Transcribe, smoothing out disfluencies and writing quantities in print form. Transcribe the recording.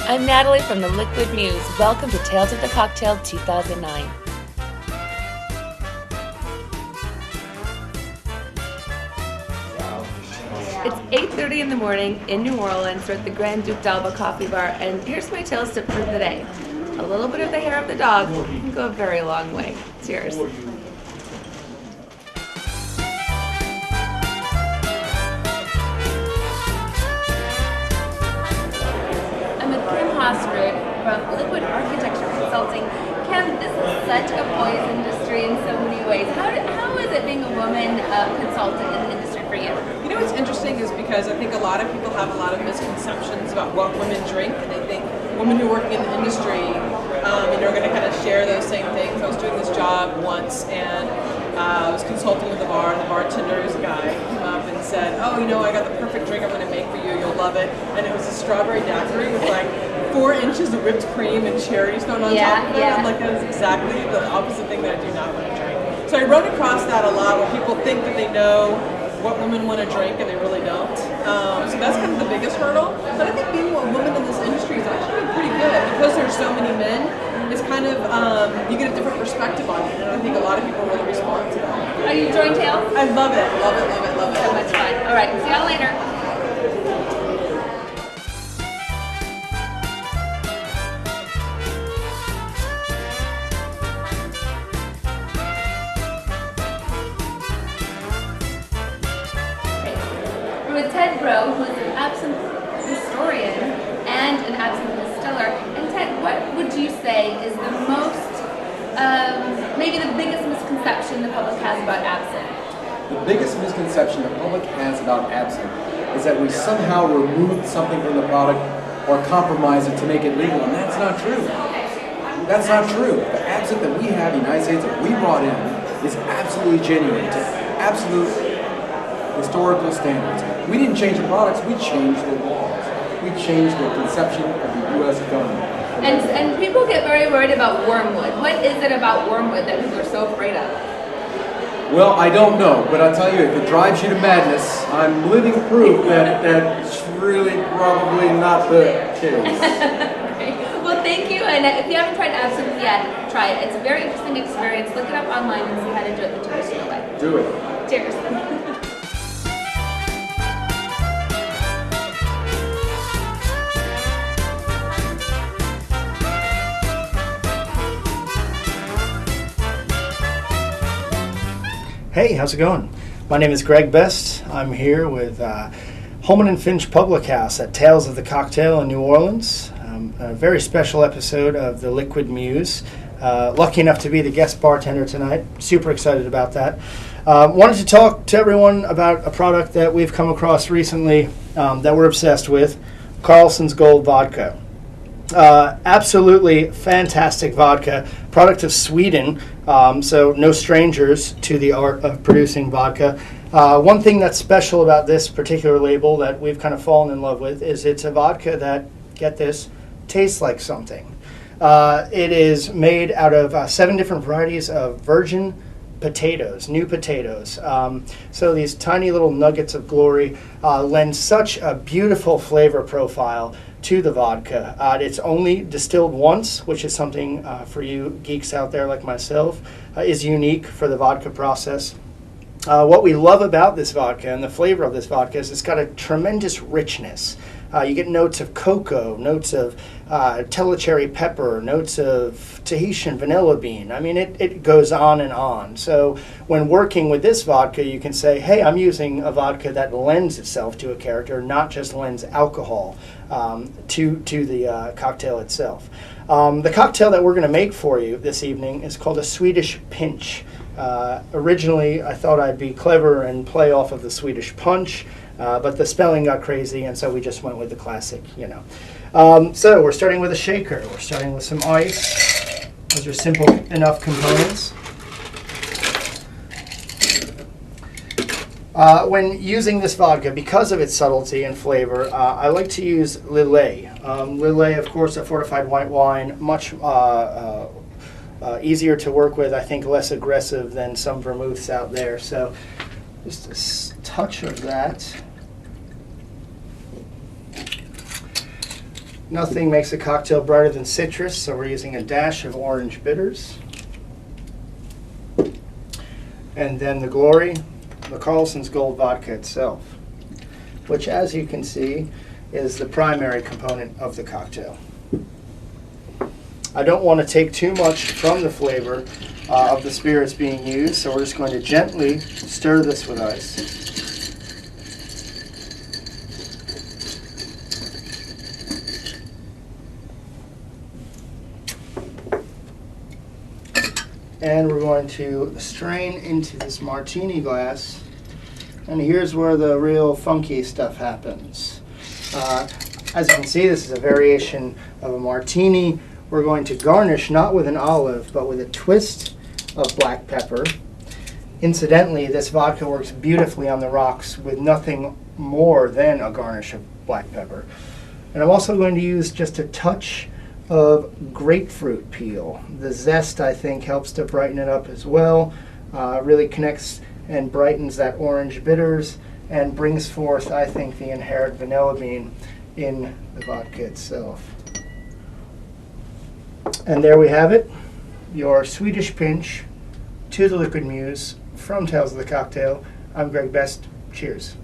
I'm Natalie from the Liquid Muse. Welcome to Tales of the Cocktail 2009. It's 8:30 in the morning in New Orleans. We're at the Grand Duke d'Alba Coffee Bar, and here's my tales tip for the day. A little bit of the hair of the dog can go a very long way. Cheers. From Liquid Architecture Consulting. Kim, this is such a boys industry in so many ways. How is it being a woman consultant in the industry for you? You know what's interesting is because I think a lot of people have a lot of misconceptions about what women drink, and they think women who work in the industry are going to kind of share those same things. I was doing this job once, and I was consulting with the bar, and the bartender's guy came up and said, "Oh, I got the perfect drink I'm going to make for you. You'll love it." And it was a strawberry daiquiri with 4 inches of whipped cream and cherries thrown on top of it. I'm like, that is exactly the opposite thing that I do not want to drink. So I run across that a lot where people think that they know what women want to drink and they really don't. So that's kind of the biggest hurdle. But I think being a woman in this industry is actually pretty good because there's so many men. It's kind of, you get a different perspective on it, and I think a lot of people really respond to that. Are you enjoying Tales? I love it, love it, love it, love it. So much fun. All right, see y'all later. With Ted Rowe, who is an absinthe historian and an absinthe distiller. And Ted, what would you say is the most, maybe the biggest misconception the public has about absinthe? The biggest misconception the public has about absinthe is that we somehow removed something from the product or compromised it to make it legal, and that's not true. That's not true. The absinthe that we have in the United States that we brought in is absolutely genuine to absolute historical standards. We didn't change the products, we changed the laws. We changed the conception of the U.S. government. And people get very worried about wormwood. What is it about wormwood that people are so afraid of? Well, I don't know, but I'll tell you, if it drives you to madness, I'm living proof that that's really probably not the case. Great. Well, thank you. And if you haven't tried absinthe yet, try it. It's a very interesting experience. Look it up online and see how to do it the traditional way. Do it. Cheers. Hey, how's it going? My name is Greg Best. I'm here with Holman & Finch Public House at Tales of the Cocktail in New Orleans. A very special episode of the Liquid Muse. Lucky enough to be the guest bartender tonight. Super excited about that. Wanted to talk to everyone about a product that we've come across recently that we're obsessed with, Karlsson's Gold Vodka. Absolutely fantastic vodka, product of Sweden, so no strangers to the art of producing vodka. One thing that's special about this particular label that we've kind of fallen in love with is it's a vodka that, get this, tastes like something. It is made out of 7 different varieties of virgin potatoes, new potatoes. So these tiny little nuggets of glory lend such a beautiful flavor profile to the vodka. It's only distilled once, which is something for you geeks out there like myself, is unique for the vodka process. What we love about this vodka and the flavor of this vodka is it's got a tremendous richness. You get notes of cocoa, notes of telecherry pepper, notes of Tahitian vanilla bean. I mean, it goes on and on. So when working with this vodka, you can say, hey, I'm using a vodka that lends itself to a character, not just lends alcohol to the cocktail itself. The cocktail that we're going to make for you this evening is called a Swedish Pinch. Originally, I thought I'd be clever and play off of the Swedish Punch, but the spelling got crazy, and so we just went with the classic, So we're starting with a shaker. We're starting with some ice. Those are simple enough components. When using this vodka, because of its subtlety and flavor, I like to use Lillet. Lillet, of course, a fortified white wine, much easier to work with, I think less aggressive than some vermouths out there. So just a touch of that. Nothing makes a cocktail brighter than citrus, so we're using a dash of orange bitters. And then the glory, the Karlsson's Gold Vodka itself, which, as you can see, is the primary component of the cocktail. I don't want to take too much from the flavor of the spirits being used, so we're just going to gently stir this with ice. And we're going to strain into this martini glass. And here's where the real funky stuff happens. As you can see, this is a variation of a martini. We're going to garnish not with an olive, but with a twist of black pepper. Incidentally, this vodka works beautifully on the rocks with nothing more than a garnish of black pepper. And I'm also going to use just a touch of grapefruit peel. The zest, I think, helps to brighten it up as well. Really connects and brightens that orange bitters and brings forth, I think, the inherent vanilla bean in the vodka itself. And there we have it, your Swedish pinch to the Liquid Muse from Tales of the Cocktail. I'm Greg Best. Cheers.